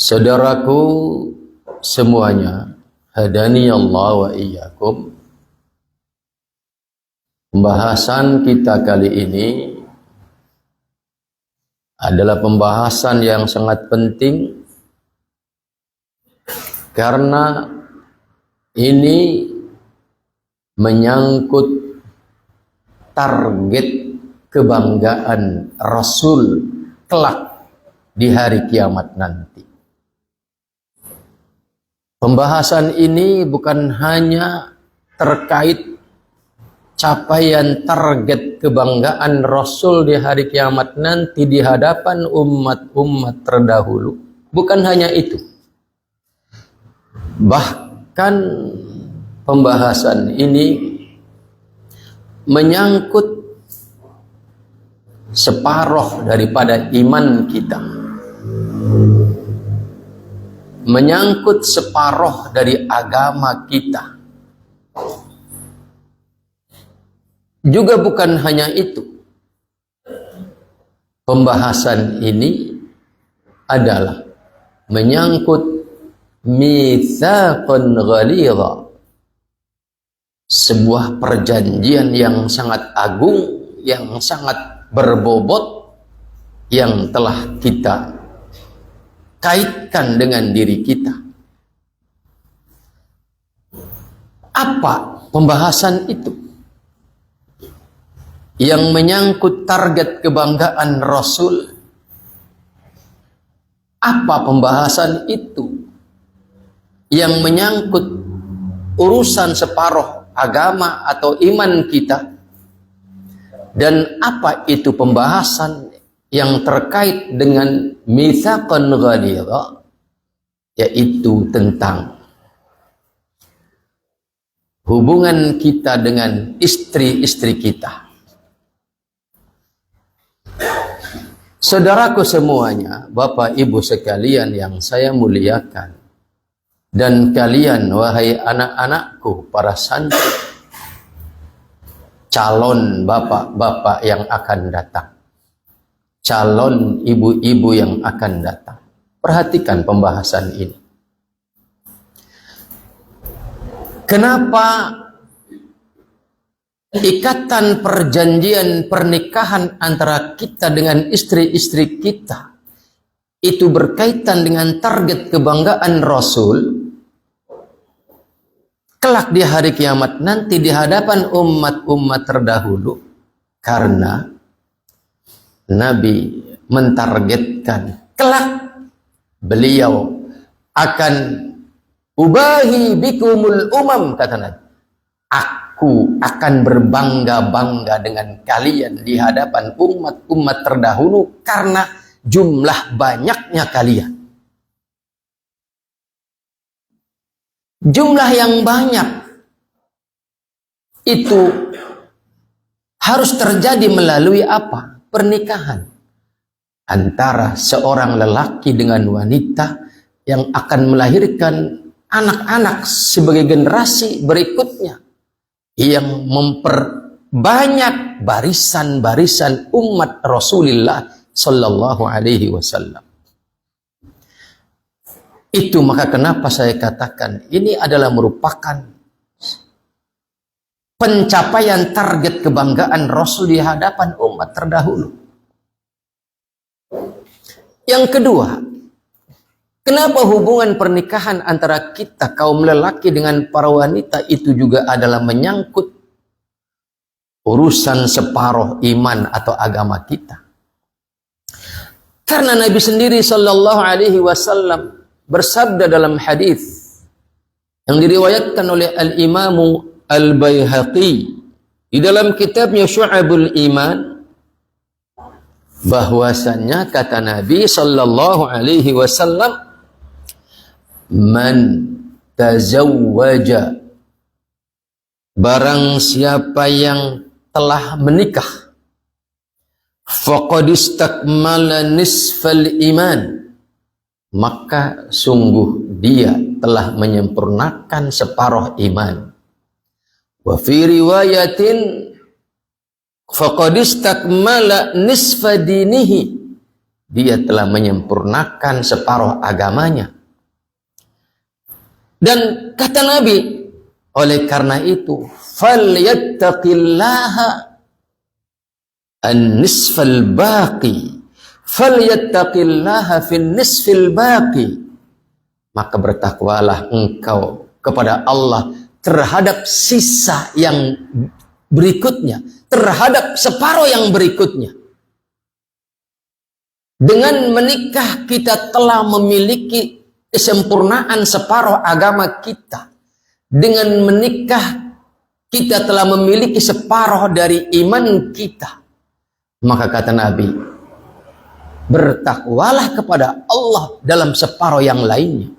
Saudaraku semuanya, hadani Allah wa iyyakum. Pembahasan kita kali ini adalah pembahasan yang sangat penting karena ini menyangkut target kebanggaan Rasul kelak di hari kiamat nanti. Pembahasan ini bukan hanya terkait capaian target kebanggaan Rasul di hari kiamat nanti di hadapan umat-umat terdahulu. Bukan hanya itu. Bahkan pembahasan ini menyangkut separuh daripada iman kita. Menyangkut separuh dari agama kita. Juga bukan hanya itu. Pembahasan ini adalah menyangkut mitsaqan ghalidha. Sebuah perjanjian yang sangat agung, yang sangat berbobot, yang telah kita kaitkan dengan diri kita. Apa pembahasan itu? Yang menyangkut target kebanggaan Rasul. Apa pembahasan itu? Yang menyangkut urusan separuh agama atau iman kita. Dan apa itu pembahasan yang terkait dengan mitsaqan ghalidha, yaitu tentang hubungan kita dengan istri-istri kita. Saudaraku semuanya, Bapak Ibu sekalian yang saya muliakan, dan kalian wahai anak-anakku para santri, calon bapak-bapak yang akan datang, calon ibu-ibu yang akan datang. Perhatikan pembahasan ini. Kenapa ikatan perjanjian pernikahan antara kita dengan istri-istri kita itu berkaitan dengan target kebanggaan Rasul kelak di hari kiamat nanti di hadapan umat-umat terdahulu? Karena Nabi mentargetkan kelak beliau akan ubahi bikumul umam, kata Nabi. Aku akan berbangga-bangga dengan kalian di hadapan umat-umat terdahulu karena jumlah banyaknya kalian. Jumlah yang banyak itu harus terjadi melalui apa? Pernikahan antara seorang lelaki dengan wanita yang akan melahirkan anak-anak sebagai generasi berikutnya yang memperbanyak barisan-barisan umat Rasulullah Sallallahu Alaihi Wasallam. Itu maka kenapa saya katakan ini adalah merupakan pencapaian target kebanggaan Rasul di hadapan umat terdahulu. Yang kedua, kenapa hubungan pernikahan antara kita kaum lelaki dengan para wanita itu juga adalah menyangkut urusan separuh iman atau agama kita. Karena Nabi sendiri Sallallahu Alaihi Wasallam bersabda dalam hadis yang diriwayatkan oleh Al-Imamu Al-Baihaqi di dalam kitabnya Syu'abul Iman, bahwasannya kata Nabi Sallallahu Alaihi Wasallam, man tazawwaja, barang siapa yang telah menikah, faqad istakmala nisfal iman, maka sungguh dia telah menyempurnakan separuh iman. Wa fi riwayatin faqad istakmala nisfa dinihi, dia telah menyempurnakan separuh agamanya. Dan kata Nabi, oleh karena itu, falyattaqillaha an-nisfal baqi, falyattaqillaha fin nisfil baqi. Maka bertakwalah engkau kepada Allah terhadap sisa yang berikutnya, terhadap separuh yang berikutnya. Dengan menikah kita telah memiliki kesempurnaan separuh agama kita. Dengan menikah kita telah memiliki separuh dari iman kita. Maka kata Nabi, bertakwalah kepada Allah dalam separuh yang lainnya.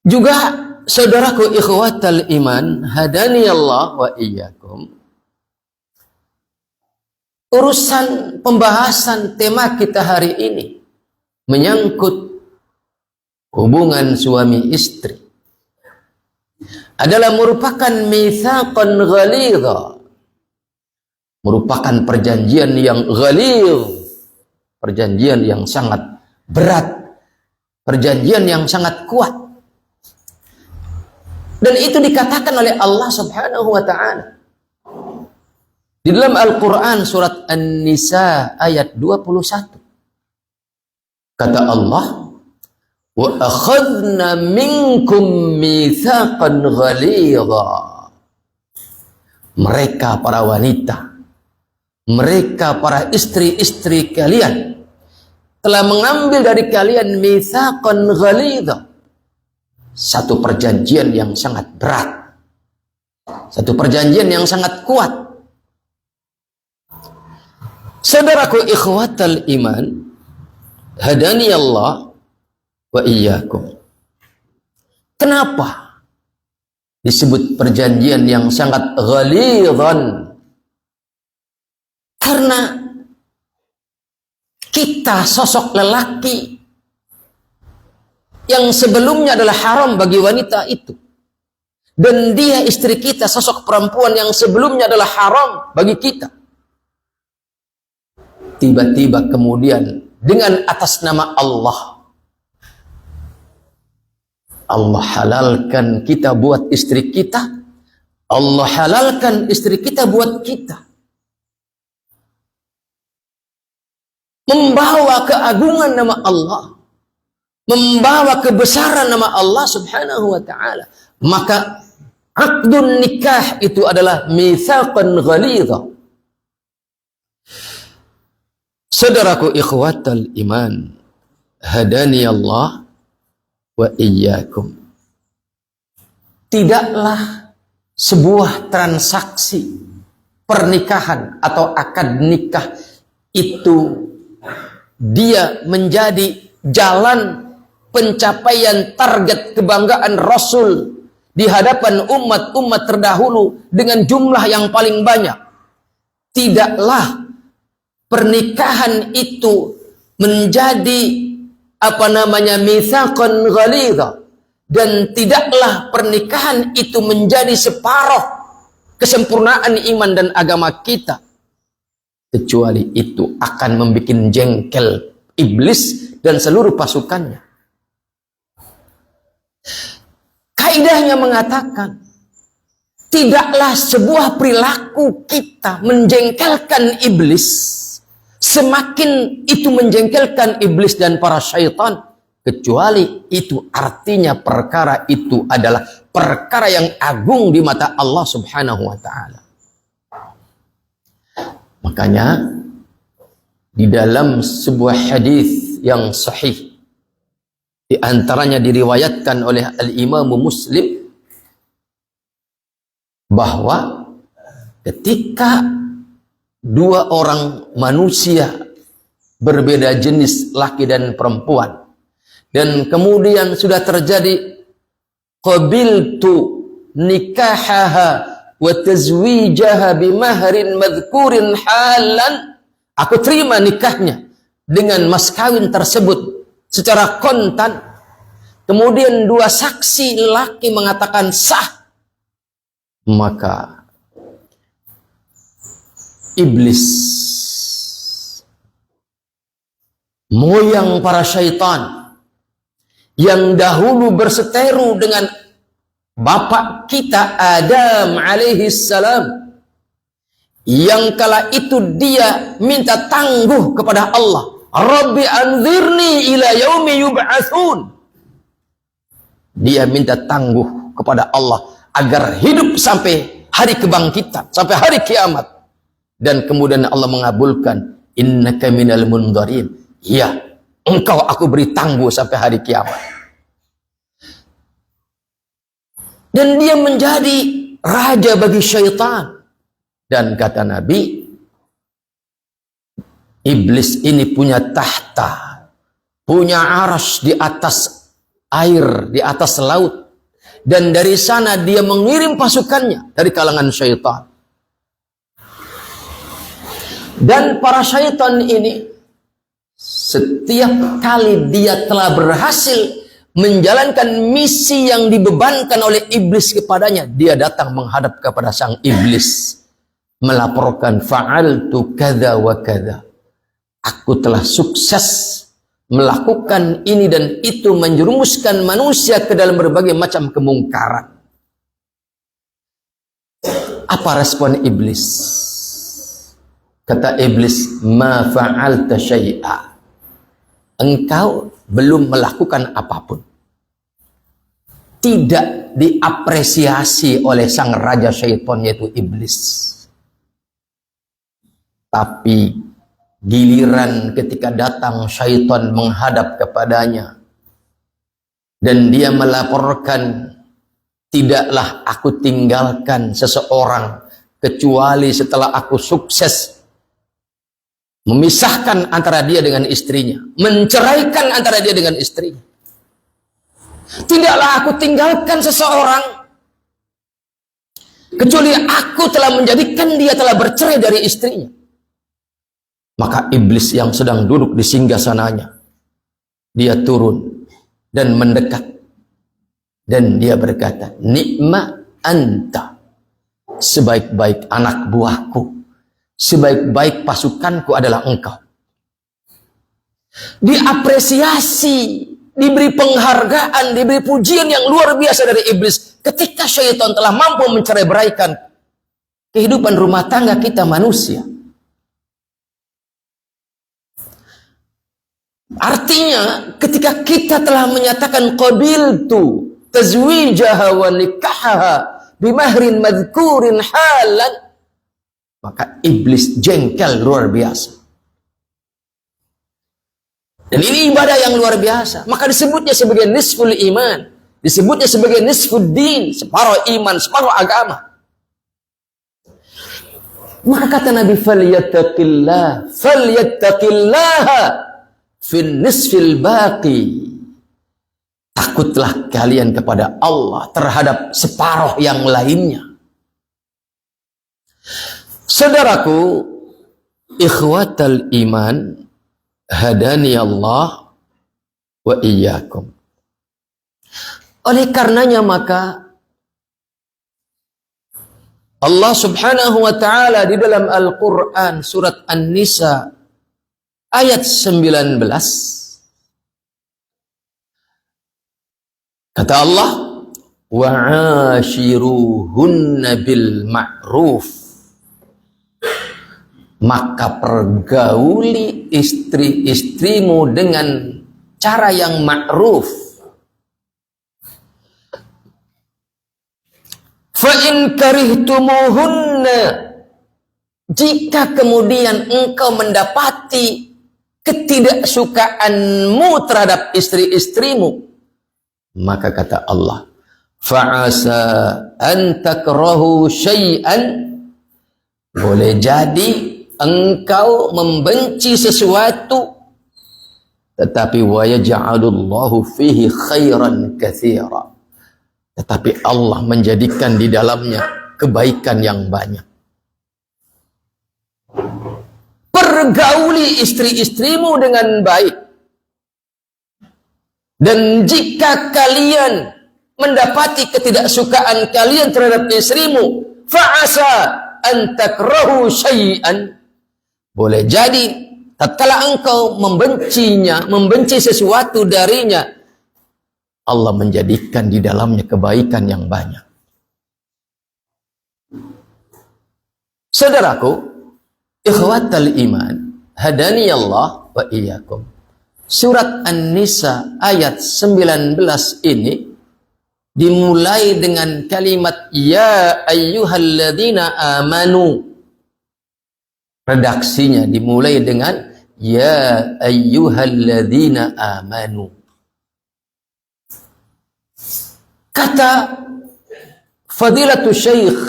Juga saudaraku ikhwatal iman, hadani Allah wa iyyakum. Urusan pembahasan tema kita hari ini menyangkut hubungan suami istri adalah merupakan mitsaqan ghalidha, merupakan perjanjian yang ghalidh, perjanjian yang sangat berat, perjanjian yang sangat kuat. Dan itu dikatakan oleh Allah Subhanahu wa ta'ala di dalam Al-Quran surat An-Nisa ayat 21. Kata Allah, wa akhadna minkum mitsaqan ghalidha. Mereka para wanita, mereka para istri-istri kalian telah mengambil dari kalian mitsaqan ghalidha, satu perjanjian yang sangat berat, satu perjanjian yang sangat kuat. Saudaraku ikhwatal iman, hadani Allah wa iyyakum. Kenapa disebut perjanjian yang sangat ghalidhan? Karena kita sosok lelaki yang sebelumnya adalah haram bagi wanita itu, dan dia istri kita sosok perempuan yang sebelumnya adalah haram bagi kita, tiba-tiba kemudian dengan atas nama Allah halalkan kita buat istri kita, Allah halalkan istri kita buat kita, membawa keagungan nama Allah, membawa kebesaran nama Allah Subhanahu wa ta'ala. Maka aqdun nikah itu adalah mitsaqan ghalidha. Saudaraku ikhwatal iman, hadani Allah wa iyyakum. Tidaklah sebuah transaksi pernikahan atau akad nikah itu dia menjadi jalan pencapaian target kebanggaan Rasul di hadapan umat-umat terdahulu dengan jumlah yang paling banyak. Tidaklah pernikahan itu menjadi mitsaqan ghalidha, dan tidaklah pernikahan itu menjadi separuh kesempurnaan iman dan agama kita, kecuali itu akan membuat jengkel iblis dan seluruh pasukannya. Kaidahnya mengatakan, tidaklah sebuah perilaku kita menjengkelkan iblis, semakin itu menjengkelkan iblis dan para syaitan, kecuali itu artinya perkara itu adalah perkara yang agung di mata Allah Subhanahu wa ta'ala. Makanya di dalam sebuah hadis yang sahih, di antaranya diriwayatkan oleh Al-Imam Muslim, bahwa ketika dua orang manusia berbeda jenis, laki dan perempuan, dan kemudian sudah terjadi qabiltu nikahaha wa tazwijaha bimahrin madhkurin halan, aku terima nikahnya dengan mas kawin tersebut secara kontan, kemudian dua saksi laki mengatakan sah, maka iblis, moyang para syaitan yang dahulu berseteru dengan bapak kita Adam alaihi salam, yang kala itu dia minta tangguh kepada Allah, Rabbi anzirni ila yaumi yub'atsun. Dia minta tangguh kepada Allah agar hidup sampai hari kebangkitan, sampai hari kiamat. Dan kemudian Allah mengabulkan, innaka minal mundarin. Ya, engkau aku beri tangguh sampai hari kiamat. Dan dia menjadi raja bagi syaitan. Dan kata Nabi, iblis ini punya tahta, punya arsy di atas air, di atas laut. Dan dari sana dia mengirim pasukannya dari kalangan syaitan. Dan para syaitan ini, setiap kali dia telah berhasil menjalankan misi yang dibebankan oleh iblis kepadanya, dia datang menghadap kepada sang iblis, melaporkan, fa'altu kadza wa kadza. Aku telah sukses melakukan ini dan itu, menjerumuskan manusia ke dalam berbagai macam kemungkaran. Apa respon iblis? Kata iblis, ma fa'alta syai'a. Engkau belum melakukan apapun. Tidak diapresiasi oleh sang raja syaitan, yaitu iblis. Tapi giliran ketika datang syaitan menghadap kepadanya dan dia melaporkan, tidaklah aku tinggalkan seseorang kecuali setelah aku sukses memisahkan antara dia dengan istrinya, menceraikan antara dia dengan istrinya. Tidaklah aku tinggalkan seseorang kecuali aku telah menjadikan dia telah bercerai dari istrinya. Maka iblis yang sedang duduk di singgasananya, dia turun dan mendekat. Dan dia berkata, nikma anta, sebaik-baik anak buahku, sebaik-baik pasukanku adalah engkau. Diapresiasi, diberi penghargaan, diberi pujian yang luar biasa dari iblis ketika syaitan telah mampu mencerai-beraikan kehidupan rumah tangga kita manusia. Artinya ketika kita telah menyatakan qabiltu tazwijaha wa nikahaha bimahrin madhkurin halan, maka iblis jengkel luar biasa. Dan ini ibadah yang luar biasa. Maka disebutnya sebagai nisful iman, disebutnya sebagai nisful din, separuh iman, separuh agama. Maka kata Nabi, falyattaqillaha fin nisfil baqi. Takutlah kalian kepada Allah terhadap separuh yang lainnya. Saudaraku, ikhwatal iman, hadani Allah wa iyyakum. Oleh karenanya maka Allah subhanahu wa ta'ala di dalam Al-Quran surat An-Nisa ayat 19, kata Allah, wa'ashiruhunna bil ma'ruf. Maka pergauli istri-istrimu dengan cara yang ma'ruf. Fa in karihtumuhunna, jika kemudian engkau mendapati ketidaksukaanmu terhadap istri-istrimu, maka kata Allah, fa'asa an takrahu syai'an, boleh jadi engkau membenci sesuatu, tetapi wa yaj'alullahu fihi khairan katsira, tetapi Allah menjadikan di dalamnya kebaikan yang banyak. Pergauli istri-istrimu dengan baik. Dan jika kalian mendapati ketidaksukaan kalian terhadap istrimu, fa'asa an takrahu syai'an. Boleh jadi tatkala engkau membenci sesuatu darinya, Allah menjadikan di dalamnya kebaikan yang banyak. Saudaraku, ikhwatal iman, hadani Allah wa iyyakum. Surat An-Nisa ayat 19 ini dimulai dengan kalimat ya ayyuhalladzina amanu. Redaksinya dimulai dengan ya ayyuhalladzina amanu. Kata Fadilatul Syekh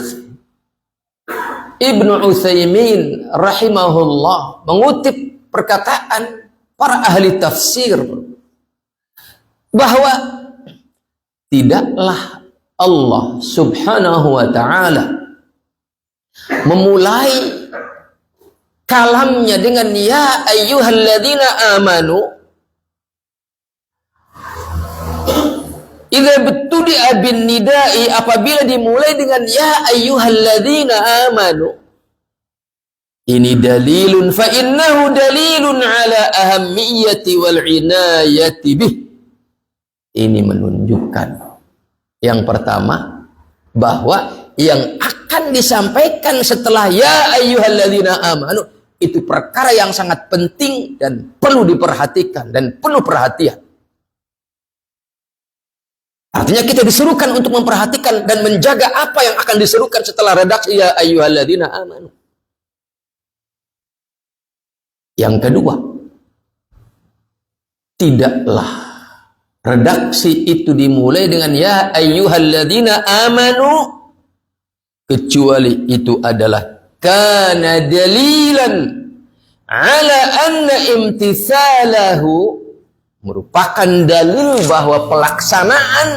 Ibnu Utsaimin rahimahullah mengutip perkataan para ahli tafsir bahwa tidaklah Allah subhanahu wa ta'ala memulai kalamnya dengan ya ayyuhalladzina amanu idza btudi'a bin nida'i, apabila dimulai dengan ya ayyuhalladzina amanu. Ini dalilun fa innahu dalilun ala ahammiyati wal inayati bih. Ini menunjukkan yang pertama bahwa yang akan disampaikan setelah ya ayyuhalladzina amanu itu perkara yang sangat penting dan perlu diperhatikan dan penuh perhatian. Artinya kita disuruhkan untuk memperhatikan dan menjaga apa yang akan diserukan setelah redaksi ya ayyuhalladzina amanu. Yang kedua, tidaklah redaksi itu dimulai dengan ya ayyuhalladzina amanu kecuali itu adalah kana dalilan ala anna imtithalahu, merupakan dalil bahwa pelaksanaan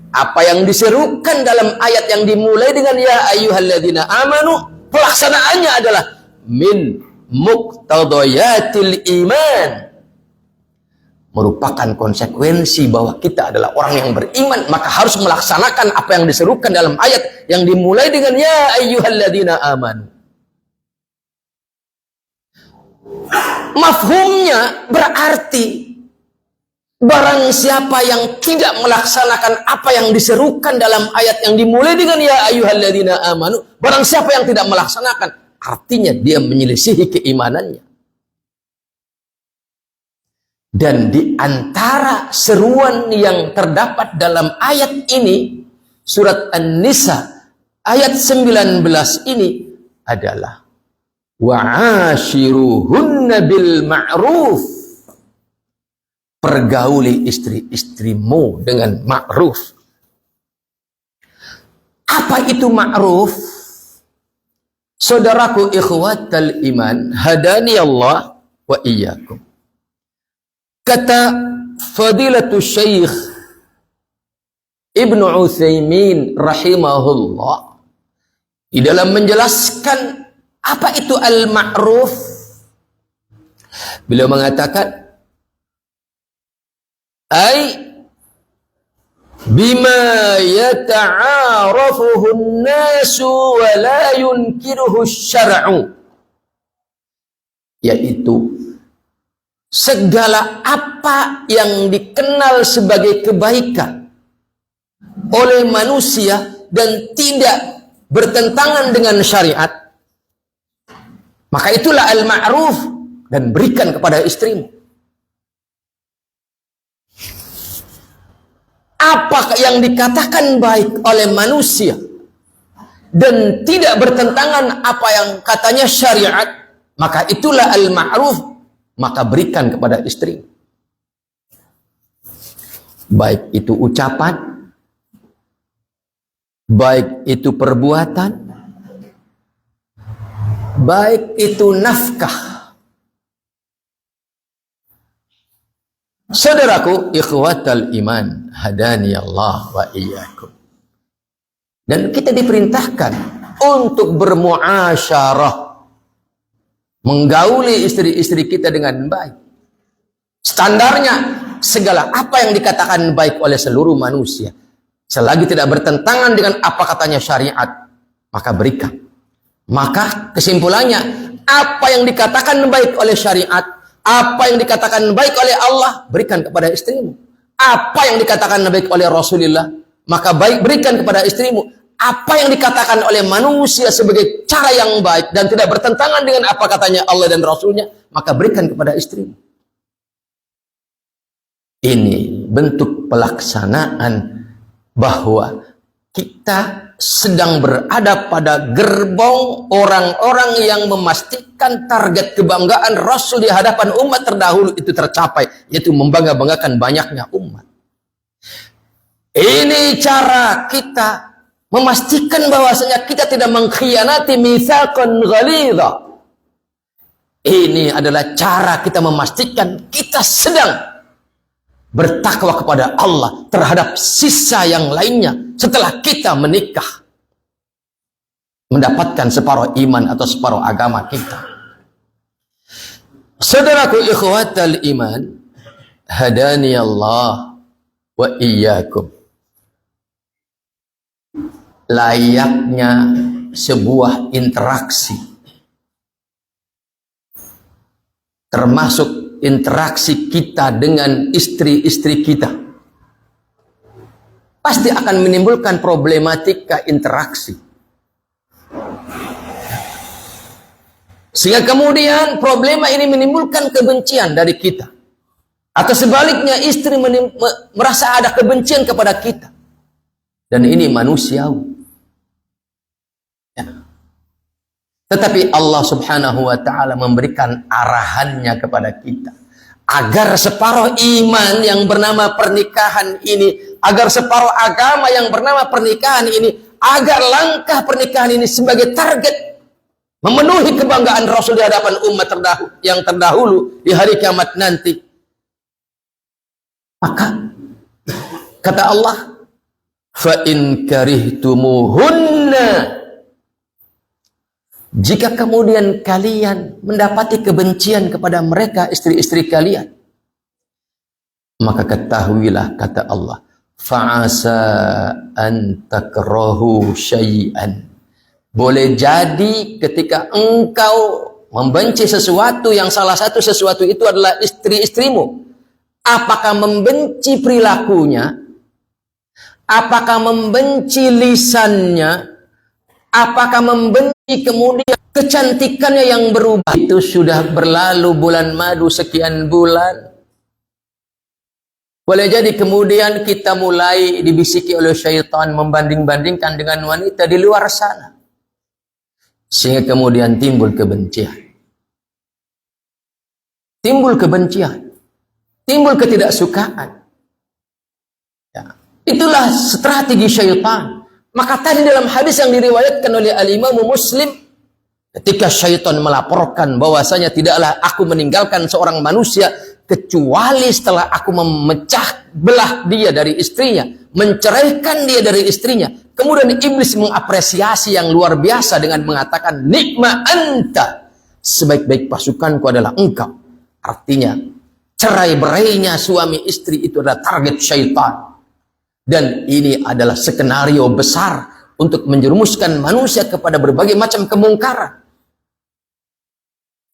apa yang diserukan dalam ayat yang dimulai dengan ya ayyuhalladzina amanu, pelaksanaannya adalah min muqtadayatil iman, merupakan konsekuensi bahwa kita adalah orang yang beriman, maka harus melaksanakan apa yang diserukan dalam ayat yang dimulai dengan ya ayyuhalladzina amanu. Mafhumnya berarti barang siapa yang tidak melaksanakan apa yang diserukan dalam ayat yang dimulai dengan ya ayyuhalladzina amanu, barang siapa yang tidak melaksanakan, artinya dia menyelisihi keimanannya. Dan di antara seruan yang terdapat dalam ayat ini, surat An-Nisa ayat 19 ini adalah wa'ashiruhunna bil ma'ruf, pergauli istri-istrimu dengan ma'ruf. Apa itu ma'ruf? Saudaraku ikhwatal iman, hadani Allah wa iyyakum. Kata Fadilatul Syekh Ibnu Utsaimin rahimahullah di dalam menjelaskan apa itu al-ma'ruf, beliau mengatakan ay bima yata'arafuhu an-nasu wa la yunkiruhu syar'u, yaitu segala apa yang dikenal sebagai kebaikan oleh manusia dan tidak bertentangan dengan syariat, maka itulah al-ma'ruf, dan berikan kepada istrimu. Apa yang dikatakan baik oleh manusia dan tidak bertentangan apa yang katanya syariat, maka itulah al-ma'ruf, maka berikan kepada istri. Baik itu ucapan, baik itu perbuatan, baik itu nafkah. Saudaraku ikhwatal iman, hadani Allah wa iyyakum. Dan kita diperintahkan untuk bermuasyarah, menggauli istri-istri kita dengan baik. Standarnya segala apa yang dikatakan baik oleh seluruh manusia, selagi tidak bertentangan dengan apa katanya syariat, maka berikan. Maka kesimpulannya, apa yang dikatakan baik oleh syariat, apa yang dikatakan baik oleh Allah, berikan kepada istrimu. Apa yang dikatakan baik oleh Rasulullah, maka berikan kepada istrimu. Apa yang dikatakan oleh manusia sebagai cara yang baik dan tidak bertentangan dengan apa katanya Allah dan Rasulnya, maka berikan kepada istrimu. Ini bentuk pelaksanaan bahwa kita sedang berada pada gerbong orang-orang yang memastikan target kebanggaan Rasul di hadapan umat terdahulu itu tercapai, yaitu membangga-banggakan banyaknya umat. Ini cara kita memastikan bahwasanya kita tidak mengkhianati mitsaqan ghalidha. Ini adalah cara kita memastikan kita sedang bertakwa kepada Allah terhadap sisa yang lainnya setelah kita menikah, mendapatkan separuh iman atau separuh agama kita. Saudaraku ikhwatal iman, hadani Allah wa iyyakum. Layaknya sebuah interaksi, termasuk interaksi kita dengan istri-istri kita, pasti akan menimbulkan problematika interaksi. Sehingga kemudian problema ini menimbulkan kebencian dari kita. Atau sebaliknya istri merasa ada kebencian kepada kita. Dan ini manusiawi. Ya. Tetapi Allah subhanahu wa ta'ala memberikan arahannya kepada kita. Agar separuh iman yang bernama pernikahan ini, agar separuh agama yang bernama pernikahan ini, agar langkah pernikahan ini sebagai target memenuhi kebanggaan Rasul di hadapan umat yang terdahulu di hari kiamat nanti. Maka kata Allah, fa in karihtumuhunna, jika kemudian kalian mendapati kebencian kepada mereka, istri-istri kalian, maka ketahuilah, kata Allah, fa'asa an takrahu syai'an. Boleh jadi ketika engkau membenci sesuatu yang salah satu sesuatu itu adalah istri-istrimu, apakah membenci perilakunya, apakah membenci lisannya, apakah membenci kemudian kecantikannya yang berubah, itu sudah berlalu bulan madu sekian bulan. Boleh jadi kemudian kita mulai dibisiki oleh syaitan membanding-bandingkan dengan wanita di luar sana, sehingga kemudian timbul kebencian, timbul ketidaksukaan. Ya. Itulah strategi syaitan. Maka tadi dalam hadis yang diriwayatkan oleh Al-Imam Muslim, ketika syaitan melaporkan bahwasanya tidaklah aku meninggalkan seorang manusia kecuali setelah aku memecah belah dia dari istrinya, menceraikan dia dari istrinya. Kemudian iblis mengapresiasi yang luar biasa dengan mengatakan, nikma anta, sebaik-baik pasukanku adalah engkau. Artinya cerai berainya suami istri itu adalah target syaitan. Dan ini adalah skenario besar untuk menjerumuskan manusia kepada berbagai macam kemungkaran.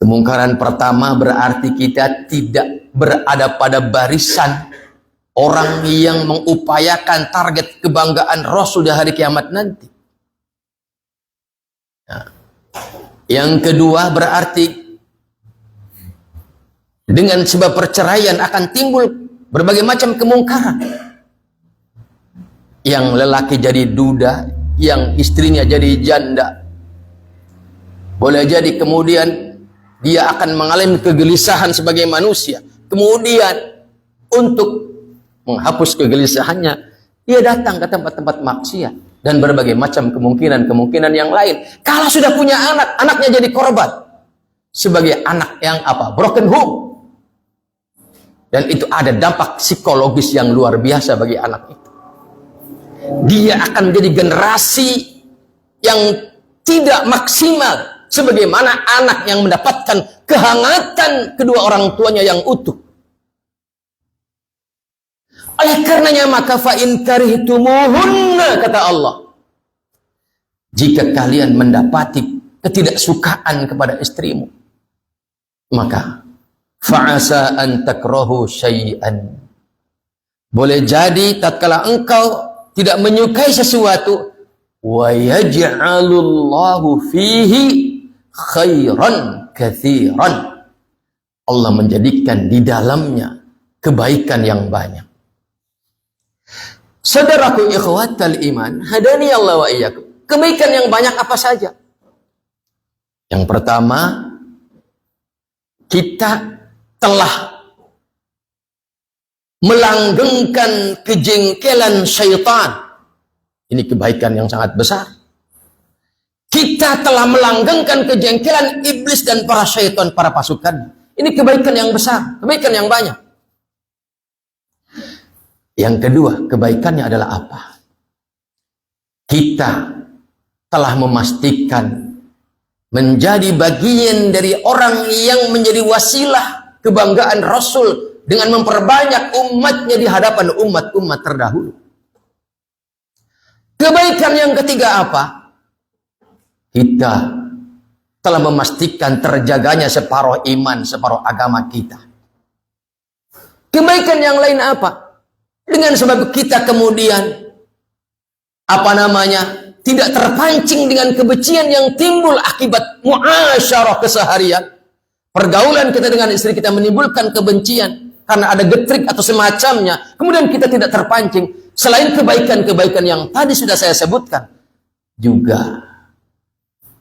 Kemungkaran pertama berarti kita tidak berada pada barisan orang yang mengupayakan target kebanggaan Rasul di hari kiamat nanti. Nah, yang kedua berarti dengan sebab perceraian akan timbul berbagai macam kemungkaran. Yang lelaki jadi duda, yang istrinya jadi janda. Boleh jadi kemudian dia akan mengalami kegelisahan sebagai manusia. Kemudian untuk menghapus kegelisahannya, dia datang ke tempat-tempat maksiat dan berbagai macam kemungkinan-kemungkinan yang lain. Kalau sudah punya anak, anaknya jadi korban sebagai anak yang broken home. Dan itu ada dampak psikologis yang luar biasa bagi anak itu. Dia akan menjadi generasi yang tidak maksimal sebagaimana anak yang mendapatkan kehangatan kedua orang tuanya yang utuh. Oleh karenanya maka fa in karihtumuhunna, kata Allah, jika kalian mendapati ketidaksukaan kepada istrimu, maka fa'asa an takrahu syai'an, boleh jadi tatkala engkau tidak menyukai sesuatu, wa yaj'alullahu fihi khairan katsiran, Allah menjadikan di dalamnya kebaikan yang banyak. Saudaraku ikhwatal iman, hadani Allah wa iyyakum. Kebaikan yang banyak apa saja? Yang pertama, kita telah melanggengkan kejengkelan syaitan. Ini kebaikan yang sangat besar. Kita telah melanggengkan kejengkelan iblis dan para syaitan, para pasukan. Ini kebaikan yang besar, kebaikan yang banyak. Yang kedua, kebaikannya adalah apa? Kita telah memastikan menjadi bagian dari orang yang menjadi wasilah kebanggaan Rasul dengan memperbanyak umatnya di hadapan umat-umat terdahulu. Kebaikan yang ketiga apa? Kita telah memastikan terjaganya separuh iman, separuh agama kita. Kebaikan yang lain apa? Dengan sebab kita kemudian tidak terpancing dengan kebencian yang timbul akibat muasyarah keseharian. Pergaulan kita dengan istri kita menimbulkan kebencian karena ada getrik atau semacamnya. Kemudian kita tidak terpancing. Selain kebaikan-kebaikan yang tadi sudah saya sebutkan, juga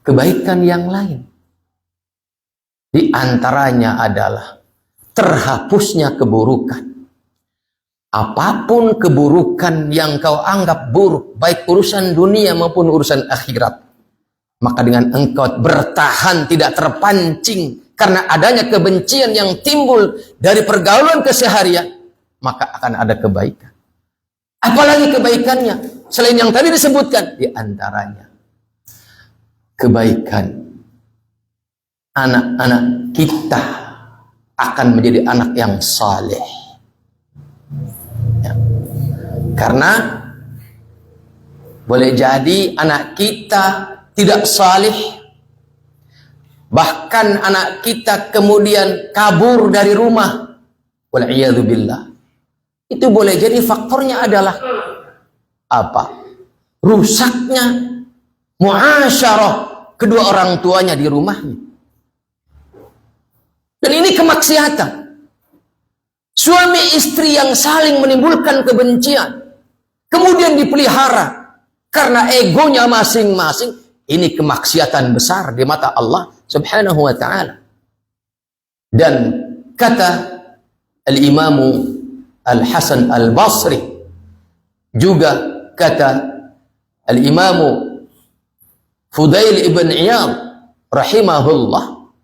kebaikan yang lain. Di antaranya adalah terhapusnya keburukan. Apapun keburukan yang kau anggap buruk, baik urusan dunia maupun urusan akhirat, maka dengan engkau bertahan tidak terpancing karena adanya kebencian yang timbul dari pergaulan keseharian, maka akan ada kebaikan. Apalagi kebaikannya selain yang tadi disebutkan, di antaranya kebaikan anak-anak kita akan menjadi anak yang saleh. Ya. Karena boleh jadi anak kita tidak saleh, bahkan anak kita kemudian kabur dari rumah, wal'iyadzubillah. Itu boleh jadi faktornya adalah apa? Rusaknya muasyarah kedua orang tuanya di rumahnya. Dan ini kemaksiatan. Suami istri yang saling menimbulkan kebencian, kemudian dipelihara karena egonya masing-masing, ini kemaksiatan besar di mata Allah Subhanahu wa ta'ala. Dan kata Al-Imamu Al-Hasan Al-Basri, juga kata Al-Imamu Fudail ibn Iyad rahimahullah,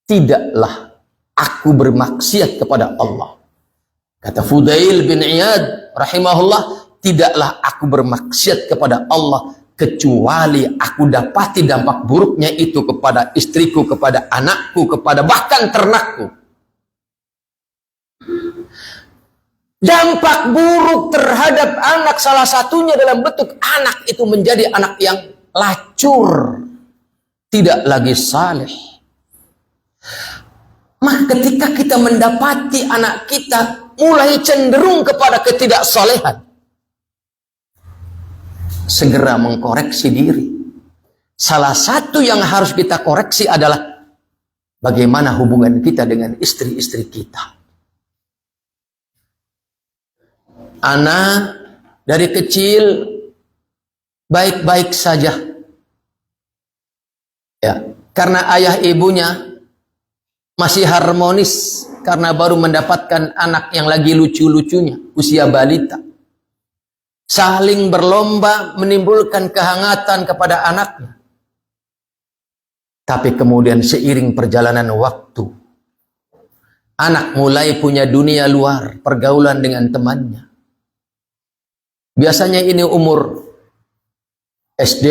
tidaklah aku bermaksiat kepada Allah. Kata Fudail bin Iyad rahimahullah, tidaklah aku bermaksiat kepada Allah kecuali aku dapati dampak buruknya itu kepada istriku, kepada anakku, kepada bahkan ternakku. Dampak buruk terhadap anak salah satunya dalam bentuk anak itu menjadi anak yang lacur, tidak lagi saleh. Ketika kita mendapati anak kita mulai cenderung kepada ketidaksolehan, segera mengkoreksi diri. Salah satu yang harus kita koreksi adalah bagaimana hubungan kita dengan istri-istri kita. Anak dari kecil baik-baik saja, ya, karena ayah ibunya masih harmonis karena baru mendapatkan anak yang lagi lucu-lucunya, usia balita. Saling berlomba menimbulkan kehangatan kepada anaknya. Tapi kemudian seiring perjalanan waktu, anak mulai punya dunia luar, pergaulan dengan temannya. Biasanya ini umur SD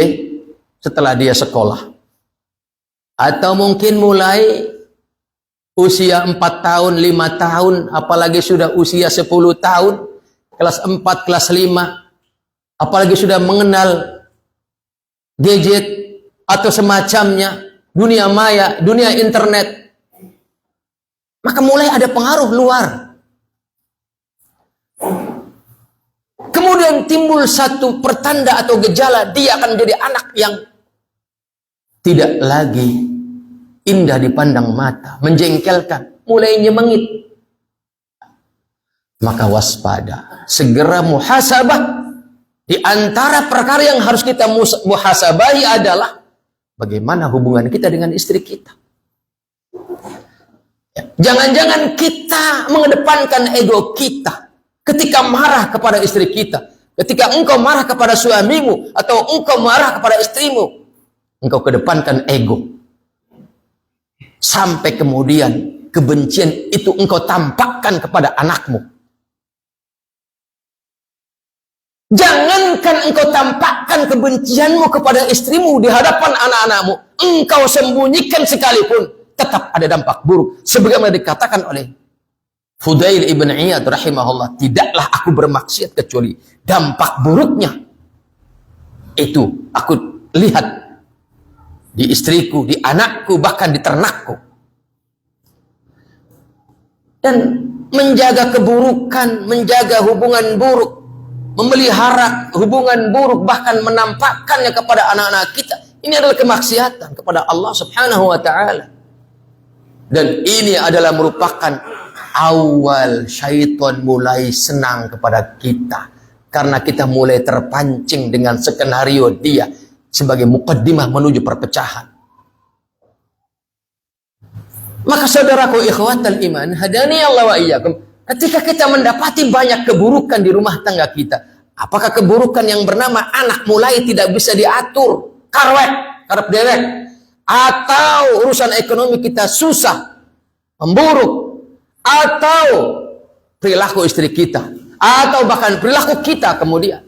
setelah dia sekolah. Atau mungkin mulai usia 4 tahun, 5 tahun, apalagi sudah usia 10 tahun, kelas 4, kelas 5, apalagi sudah mengenal gadget, atau semacamnya, dunia maya, dunia internet, maka mulai ada pengaruh luar. Kemudian timbul satu pertanda atau gejala, dia akan menjadi anak yang tidak lagi indah dipandang mata, menjengkelkan, mulai nyemengit. Maka waspada, segera muhasabah. Di antara perkara yang harus kita muhasabahi adalah bagaimana hubungan kita dengan istri kita. Jangan-jangan kita mengedepankan ego kita ketika marah kepada istri kita. Ketika engkau marah kepada suamimu atau engkau marah kepada istrimu, engkau kedepankan ego. Sampai kemudian kebencian itu engkau tampakkan kepada anakmu. Jangankan engkau tampakkan kebencianmu kepada istrimu di hadapan anak-anakmu, engkau sembunyikan sekalipun, tetap ada dampak buruk. Sebagaimana dikatakan oleh Fudail ibn Iyad rahimahullah, tidaklah aku bermaksiat kecuali dampak buruknya itu aku lihat di istriku, di anakku, bahkan di ternakku. Dan menjaga keburukan, menjaga hubungan buruk, memelihara hubungan buruk, bahkan menampakkannya kepada anak-anak kita, ini adalah kemaksiatan kepada Allah Subhanahu wa ta'ala. Dan ini adalah merupakan awal syaitan mulai senang kepada kita, karena kita mulai terpancing dengan skenario dia sebagai muqaddimah menuju perpecahan. Maka saudaraku ikhwatal iman, hadani Allah wa iyyakum, ketika kita mendapati banyak keburukan di rumah tangga kita, apakah keburukan yang bernama anak mulai tidak bisa diatur, karwek, karep dewek, atau urusan ekonomi kita susah, memburuk, atau perilaku istri kita, atau bahkan perilaku kita kemudian,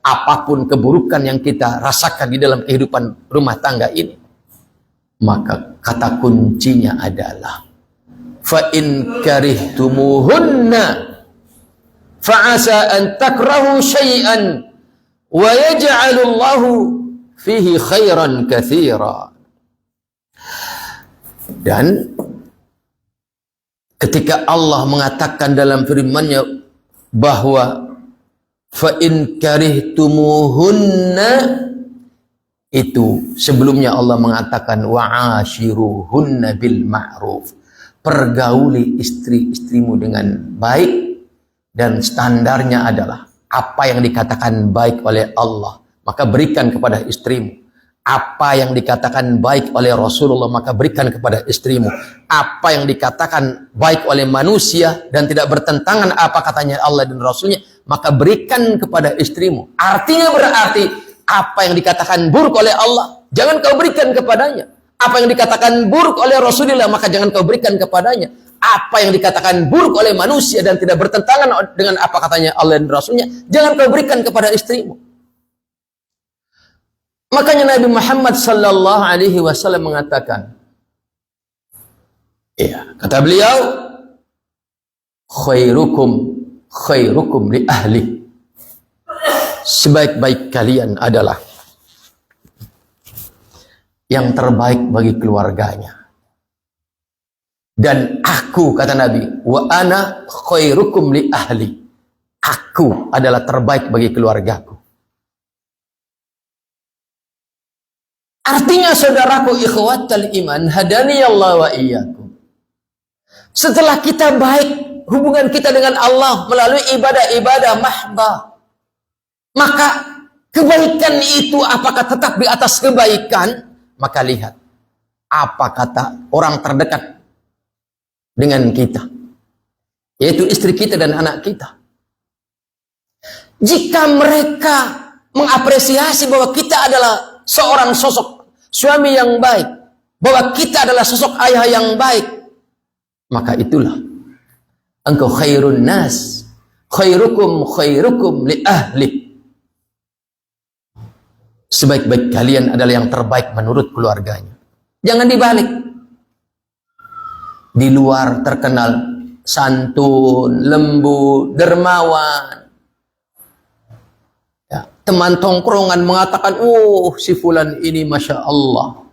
apapun keburukan yang kita rasakan di dalam kehidupan rumah tangga ini, maka kata kuncinya adalah fa in karihtumuhunna fa'asa an takrahu syai'an wa yaj'alullahu fihi khairan katsira. Dan ketika Allah mengatakan dalam firman-Nya bahwa fa in karihtumuhunna, itu sebelumnya Allah mengatakan wa'ashiruhunna bil ma'ruf, pergauli istri-istrimu dengan baik, dan standarnya adalah apa yang dikatakan baik oleh Allah maka berikan kepada istrimu, apa yang dikatakan baik oleh Rasulullah maka berikan kepada istrimu, apa yang dikatakan baik oleh manusia dan tidak bertentangan apa katanya Allah dan Rasulnya maka berikan kepada istrimu. Artinya berarti apa yang dikatakan buruk oleh Allah jangan kau berikan kepadanya, apa yang dikatakan buruk oleh Rasulullah maka jangan kau berikan kepadanya, apa yang dikatakan buruk oleh manusia dan tidak bertentangan dengan apa katanya Allah dan Rasulnya jangan kau berikan kepada istrimu. Makanya Nabi Muhammad sallallahu alaihi wasallam mengatakan, iya, kata beliau, khairukum li ahli, sebaik-baik kalian adalah yang terbaik bagi keluarganya. Dan aku, kata Nabi, wa ana khairukum li ahli, aku adalah terbaik bagi keluargaku. Artinya saudaraku ikhwatal iman, hadani Allah wa iyyakum, setelah kita baik hubungan kita dengan Allah melalui ibadah-ibadah mahdah, maka kebaikan itu apakah tetap di atas kebaikan? Maka lihat apa kata orang terdekat dengan kita, yaitu istri kita dan anak kita. Jika mereka mengapresiasi bahwa kita adalah seorang sosok suami yang baik, bahwa kita adalah sosok ayah yang baik, maka itulah engkau khairun nas, khairukum li ahli, sebaik-baik kalian adalah yang terbaik menurut keluarganya. Jangan dibalik. Di luar terkenal santun, lembut, dermawan, Ya, teman tongkrongan mengatakan, oh si fulan ini Masya Allah,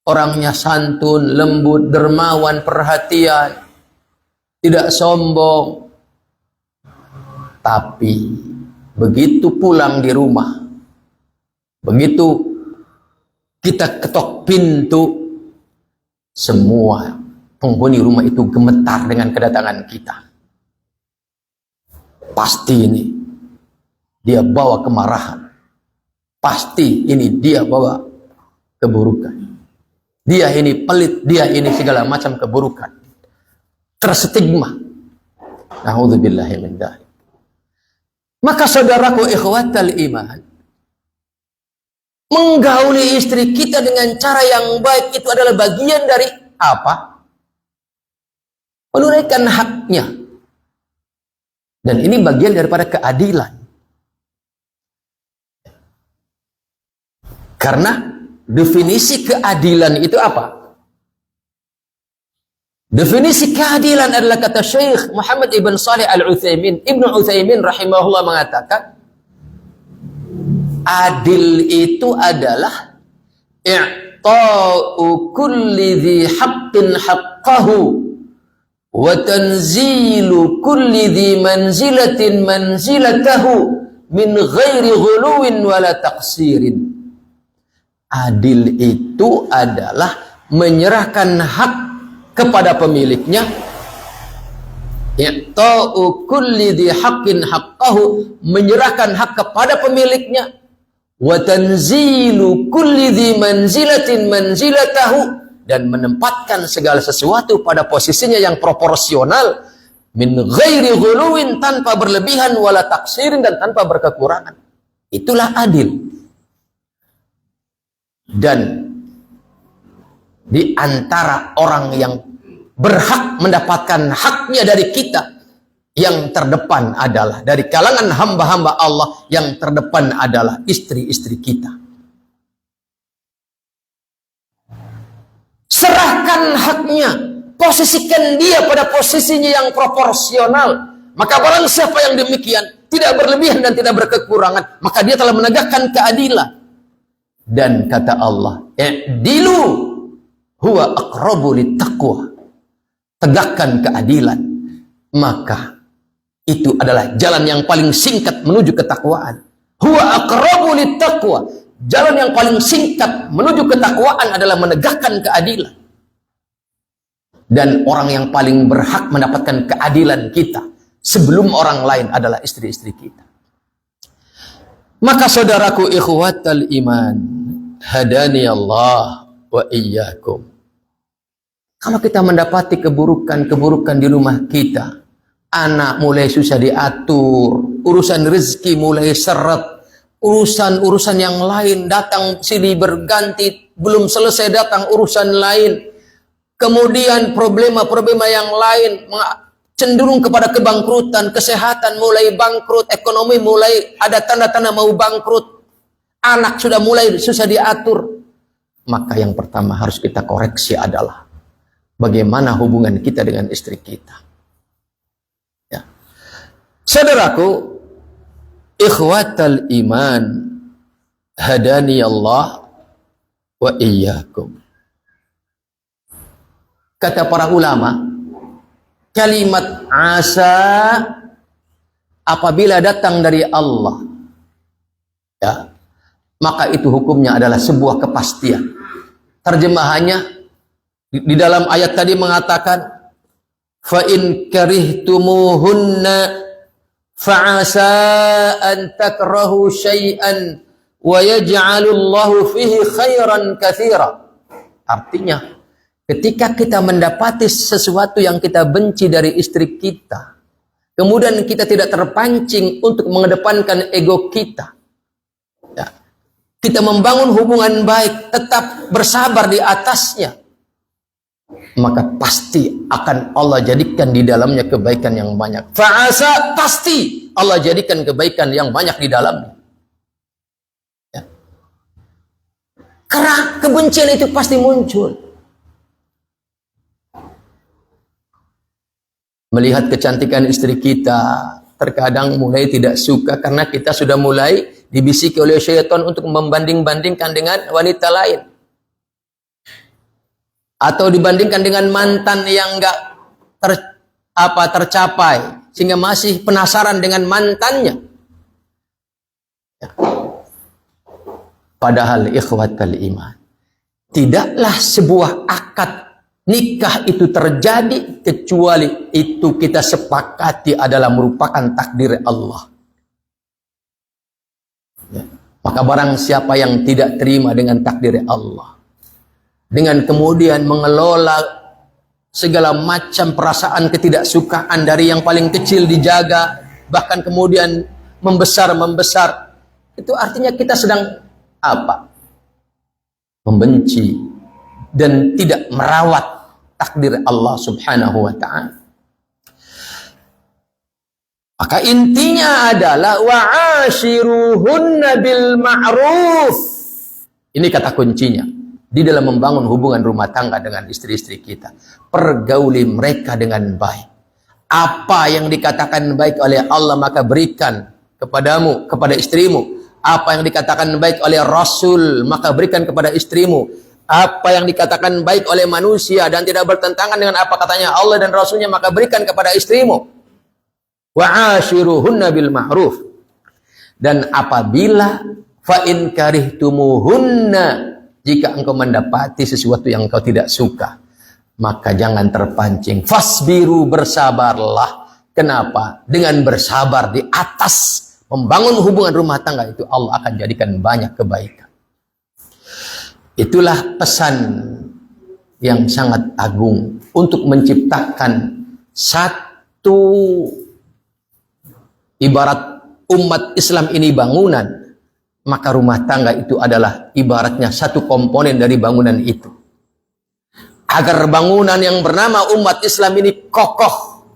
orangnya santun, lembut, dermawan, perhatian, tidak sombong. Tapi begitu pulang di rumah, begitu kita ketok pintu, semua penghuni rumah itu gemetar dengan kedatangan kita. Pasti ini dia bawa kemarahan. Pasti ini dia bawa keburukan. Dia ini pelit, dia ini segala macam keburukan. Terstigma. Na'udzubillahi min dzalik. Maka saudaraku ikhwatal iman, menggauli istri kita dengan cara yang baik itu adalah bagian dari apa? Menunaikan haknya. Dan ini bagian daripada keadilan. Karena definisi keadilan itu apa? Definisi keadilan adalah kata Syekh Muhammad ibn Salih al-Utsaimin. Ibnu Utsaimin rahimahullah mengatakan, adil itu adalah i'ta'u kulli dhi haqqin haqqahu wa tanzilu kulli dhi manzilatin manzilatahu min ghairi ghuluwin wala taqsirin. Adil itu adalah menyerahkan hak kepada pemiliknya. I'ta'u kulli dhi haqqin haqqahu, menyerahkan hak kepada pemiliknya. Wa tanzilu kulli dhi manzilatin manzilatahu, dan menempatkan segala sesuatu pada posisinya yang proporsional, min ghairi ghuluwin, tanpa berlebihan, wala taksirin, dan tanpa berkekurangan. Itulah adil. Dan di antara orang yang berhak mendapatkan haknya dari kita, yang terdepan adalah dari kalangan hamba-hamba Allah, yang terdepan adalah istri-istri kita. Serahkan haknya, posisikan dia pada posisinya yang proporsional. Maka barang siapa yang demikian, tidak berlebihan dan tidak berkekurangan, maka dia telah menegakkan keadilan. Dan kata Allah, i'dilu huwa aqrabu littaqwa, tegakkan keadilan, maka itu adalah jalan yang paling singkat menuju ketakwaan. Huwa aqrabu littaqwa, jalan yang paling singkat menuju ketakwaan adalah menegakkan keadilan. Dan orang yang paling berhak mendapatkan keadilan kita sebelum orang lain adalah istri-istri kita. Maka saudaraku ikhwatal iman, hadani Allah wa iyyakum. Kalau kita mendapati keburukan-keburukan di rumah kita, anak mulai susah diatur, urusan rezeki mulai seret, urusan-urusan yang lain datang silih berganti, belum selesai datang urusan lain, kemudian problema-problema yang lain cenderung kepada kebangkrutan, kesehatan mulai bangkrut, ekonomi mulai ada tanda-tanda mau bangkrut, anak sudah mulai susah diatur. Maka yang pertama harus kita koreksi adalah bagaimana hubungan kita dengan istri kita. Ya. Saudaraku, ikhwatal iman, hadani Allah wa iyyakum. Kata para ulama, kalimat asa apabila datang dari Allah, ya, maka itu hukumnya adalah sebuah kepastian. Terjemahannya di dalam ayat tadi mengatakan, fa in karihtumuhunna fa'asa an takrahu syai'an wa yaj'alullahu fihi khairan katsira. Artinya, ketika kita mendapati sesuatu yang kita benci dari istri kita, kemudian kita tidak terpancing untuk mengedepankan ego kita, ya, kita membangun hubungan baik, tetap bersabar di atasnya, maka pasti akan Allah jadikan di dalamnya kebaikan yang banyak. Fa'asa, pasti Allah jadikan kebaikan yang banyak di dalamnya. Ya. Karena kebencian itu pasti muncul. Melihat kecantikan istri kita, terkadang mulai tidak suka karena kita sudah mulai dibisiki oleh syaitan untuk membanding-bandingkan dengan wanita lain. Atau dibandingkan dengan mantan yang enggak tercapai, sehingga masih penasaran dengan mantannya. Ya. Padahal ikhwatal iman, tidaklah sebuah akad nikah itu terjadi kecuali itu kita sepakati adalah merupakan takdir Allah. Ya. Maka barang siapa yang tidak terima dengan takdir Allah, dengan kemudian mengelola segala macam perasaan ketidaksukaan dari yang paling kecil dijaga, bahkan kemudian membesar, itu artinya kita sedang apa? Membenci dan tidak merawat takdir Allah subhanahu wa ta'ala. Maka intinya adalah wa'ashiruhunna bil ma'ruf. Ini kata kuncinya di dalam membangun hubungan rumah tangga dengan istri-istri kita. Pergauli mereka dengan baik. Apa yang dikatakan baik oleh Allah maka berikan kepadamu, kepada istrimu. Apa yang dikatakan baik oleh Rasul maka berikan kepada istrimu. Apa yang dikatakan baik oleh manusia dan tidak bertentangan dengan apa katanya Allah dan Rasulnya maka berikan kepada istrimu. Wa'ashiruhunna bil ma'ruf. Dan apabila fa in karihtumuhunna, jika engkau mendapati sesuatu yang engkau tidak suka, maka jangan terpancing. Fasbiru, bersabarlah. Kenapa? Dengan bersabar di atas membangun hubungan rumah tangga itu Allah akan jadikan banyak kebaikan. Itulah pesan yang sangat agung untuk menciptakan satu ibarat umat Islam ini bangunan, maka rumah tangga itu adalah ibaratnya satu komponen dari bangunan itu. Agar bangunan yang bernama umat Islam ini kokoh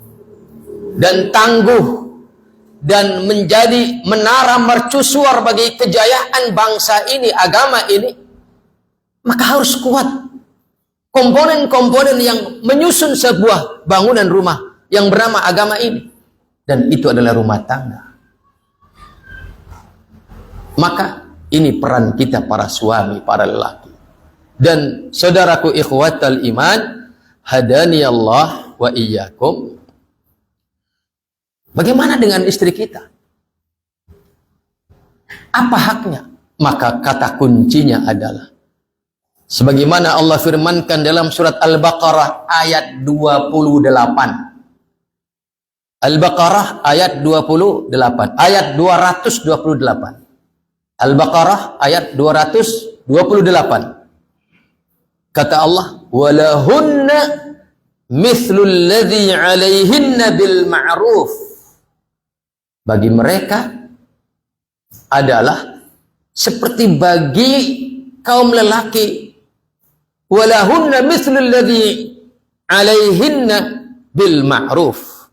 dan tangguh dan menjadi menara mercusuar bagi kejayaan bangsa ini, agama ini, maka harus kuat komponen-komponen yang menyusun sebuah bangunan rumah yang bernama agama ini. Dan itu adalah rumah tangga. Maka ini peran kita para suami, para lelaki. Dan saudaraku ikhwatal iman, hadani Allah wa iyyakum. Bagaimana dengan istri kita? Apa haknya? Maka kata kuncinya adalah sebagaimana Allah firmankan dalam surat Al-Baqarah ayat 28. Al-Baqarah ayat 28, ayat 228. Al-Baqarah ayat 228. Kata Allah, walahunna mithlul ladzi 'alaihinna bil ma'ruf. Bagi mereka adalah seperti bagi kaum lelaki, walahunna mithlul ladzi 'alaihinna bil ma'ruf,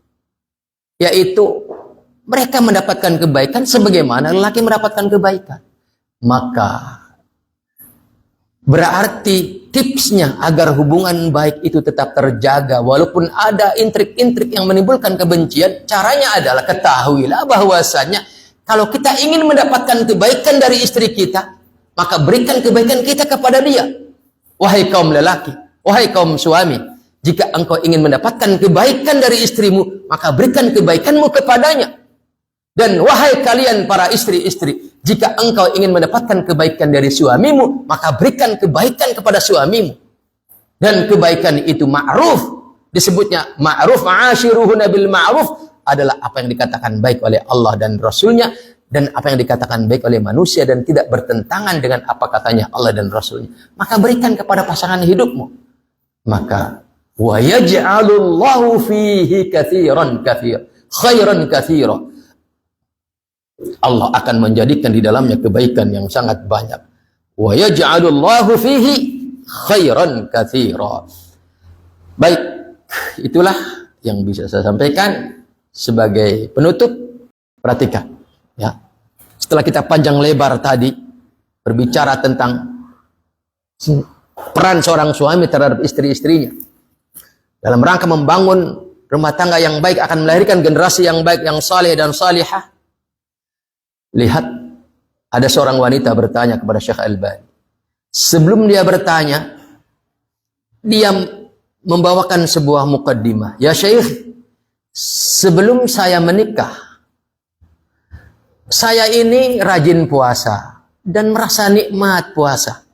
yaitu mereka mendapatkan kebaikan sebagaimana lelaki mendapatkan kebaikan. Maka berarti tipsnya agar hubungan baik itu tetap terjaga walaupun ada intrik-intrik yang menimbulkan kebencian, caranya adalah ketahuilah bahwasanya kalau kita ingin mendapatkan kebaikan dari istri kita, maka berikan kebaikan kita kepada dia. Wahai kaum lelaki, wahai kaum suami, jika engkau ingin mendapatkan kebaikan dari istrimu, maka berikan kebaikanmu kepadanya. Dan wahai kalian para istri-istri, jika engkau ingin mendapatkan kebaikan dari suamimu, maka berikan kebaikan kepada suamimu. Dan kebaikan itu ma'ruf. Disebutnya ma'ruf, ma'ashiruhunna bil ma'ruf, adalah apa yang dikatakan baik oleh Allah dan Rasulnya, dan apa yang dikatakan baik oleh manusia dan tidak bertentangan dengan apa katanya Allah dan Rasulnya. Maka berikan kepada pasangan hidupmu. Maka wa yaj'alullahu fihi katsiran khairan katsira. Allah akan menjadikan di dalamnya kebaikan yang sangat banyak. Wa yaj'alullahu fihi khairan katsira. Baik, itulah yang bisa saya sampaikan sebagai penutup. Perhatikan, ya. Setelah kita panjang lebar tadi berbicara tentang peran seorang suami terhadap istri-istrinya dalam rangka membangun rumah tangga yang baik akan melahirkan generasi yang baik, yang saleh dan salihah. Lihat, ada seorang wanita bertanya kepada Syekh Albani. Sebelum dia bertanya, dia membawakan sebuah mukaddimah. Ya Syekh, sebelum saya menikah, saya ini rajin puasa dan merasa nikmat puasa.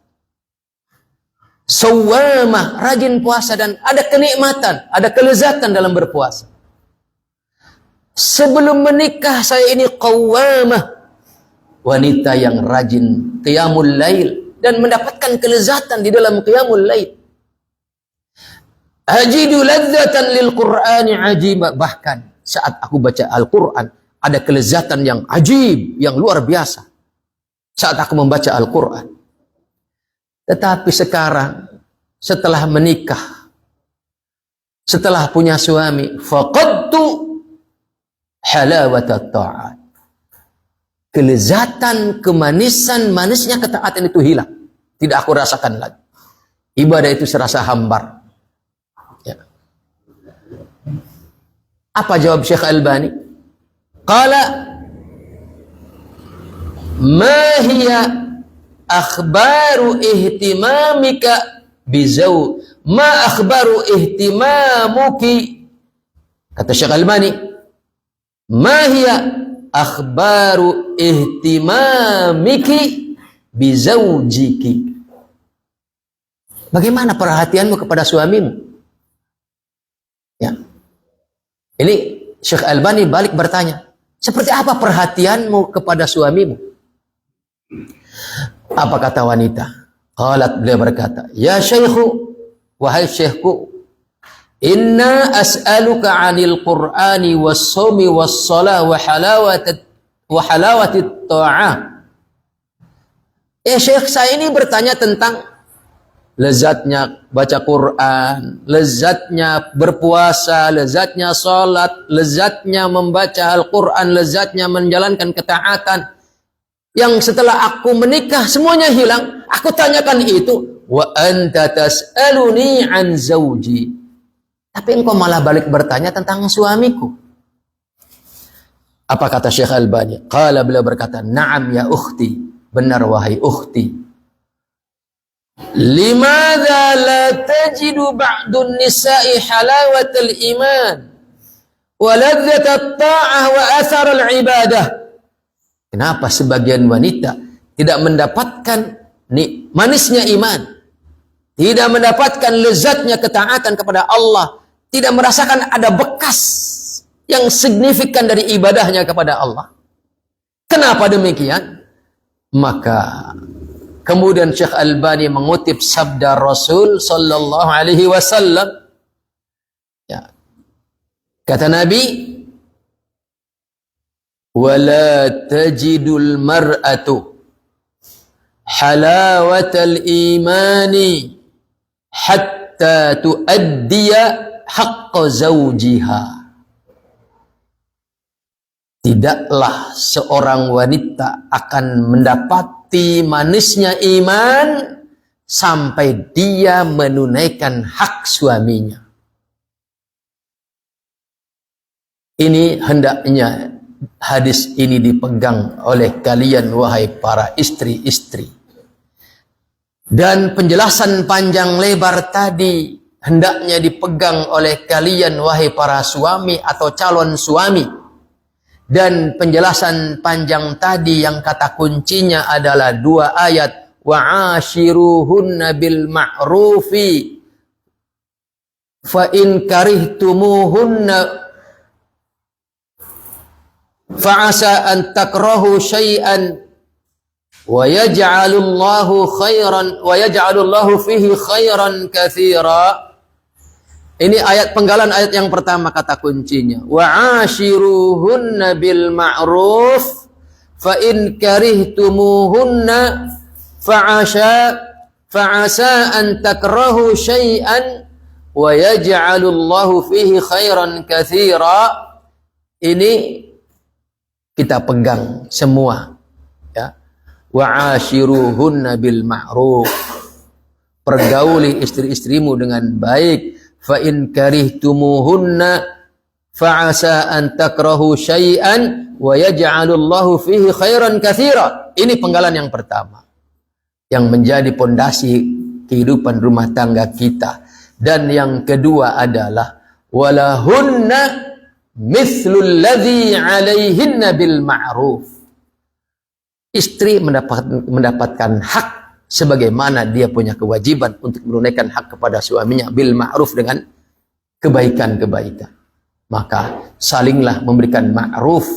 Sawamah, rajin puasa dan ada kenikmatan, ada kelezatan dalam berpuasa. Sebelum menikah saya ini qawwamah, wanita yang rajin qiyamul lail dan mendapatkan kelezatan di dalam qiyamul lail. Ajidu ladzatan lil Qur'ani ajib, bahkan saat aku baca Al-Qur'an ada kelezatan yang ajib, yang luar biasa saat aku membaca Al-Qur'an. Tetapi sekarang setelah menikah, setelah punya suami, faqadtu halawat at-ta'at. Kelezatan, kemanisan, manisnya ketaatan itu hilang. Tidak aku rasakan lagi. Ibadah itu serasa hambar. Ya. Apa jawab Syekh Albani? Qala ma hiya akhbaru ihtimamika bizau, ma akhbaru ihtimamuki, kata Syekh Albani, ma hiya akhbaru ihtimamiki bizaujiki, bagaimana perhatianmu kepada suamimu? Ya. Ini Syekh Albani balik bertanya, seperti apa perhatianmu kepada suamimu? Apa kata wanita? Qalat, beliau berkata, ya syaikhu, wahai syekhku, inna as'aluka 'anil Qur'ani was-shaumi was-shalah wa halawati ta'ah. Syekh, saya ini bertanya tentang lezatnya baca Quran, lezatnya berpuasa, lezatnya salat, lezatnya membaca Al-Quran, lezatnya menjalankan ketaatan. Yang setelah aku menikah semuanya hilang. Aku tanyakan itu. Wa anta tas'aluni an zawji. Tapi engkau malah balik bertanya tentang suamiku. Apa kata Syekh Albani? Qala, beliau berkata, na'am ya ukhti. Benar wahai ukhti. Limadha la tajidu ba'dun nisa'i halawatal iman wa ladzatat ta'ah wa atharal ibadah. Kenapa sebagian wanita tidak mendapatkan manisnya iman, tidak mendapatkan lezatnya ketaatan kepada Allah, tidak merasakan ada bekas yang signifikan dari ibadahnya kepada Allah? Kenapa demikian? Maka kemudian Syekh Albani mengutip sabda Rasul sallallahu alaihi wasallam. Ya. Kata Nabi, wala tajidul mar'atu halawatal imani hatta tuaddiya haqqa zawjiha. Tidaklah seorang wanita akan mendapati manisnya iman sampai dia menunaikan hak suaminya. Ini hendaknya hadis ini dipegang oleh kalian wahai para istri-istri. Dan penjelasan panjang lebar tadi hendaknya dipegang oleh kalian wahai para suami atau calon suami. Dan penjelasan panjang tadi yang kata kuncinya adalah dua ayat, wa'ashiruhunna bil ma'rufi fa in karihtumuhunna fa'asa an takrahu syai'an wa yaj'alullahu khairan wa yaj'alullahu fihi khairan katsira. Ini ayat penggalan ayat yang pertama, kata kuncinya wa'ashiruhunna bil ma'ruf fa in karihtumuhunna fa'asa an takrahu syai'an wa yaj'alullahu fihi khairan katsira. Ini kita pegang semua, ya. Wa'ashiruhunna bil ma'ruf, pergauli istri-istrimu dengan baik. Fa in karihtumuhunna, fa'asa an takrahu syai'an wa yaj'alullahu fihi khairan katsira. Ini penggalan yang pertama yang menjadi pondasi kehidupan rumah tangga kita. Dan yang kedua adalah walahunna mithlul ladzi 'alaihinna bil ma'ruf. Istri mendapatkan hak sebagaimana dia punya kewajiban untuk menunaikan hak kepada suaminya bil ma'ruf dengan kebaikan-kebaikan. Maka salinglah memberikan ma'ruf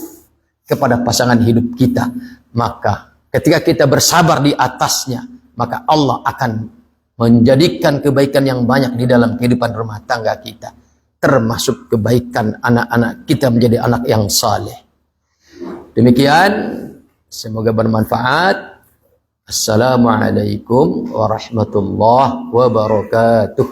kepada pasangan hidup kita. Maka ketika kita bersabar di atasnya, maka Allah akan menjadikan kebaikan yang banyak di dalam kehidupan rumah tangga kita. Termasuk kebaikan anak-anak kita menjadi anak yang saleh. Demikian, semoga bermanfaat. Assalamualaikum warahmatullahi wabarakatuh.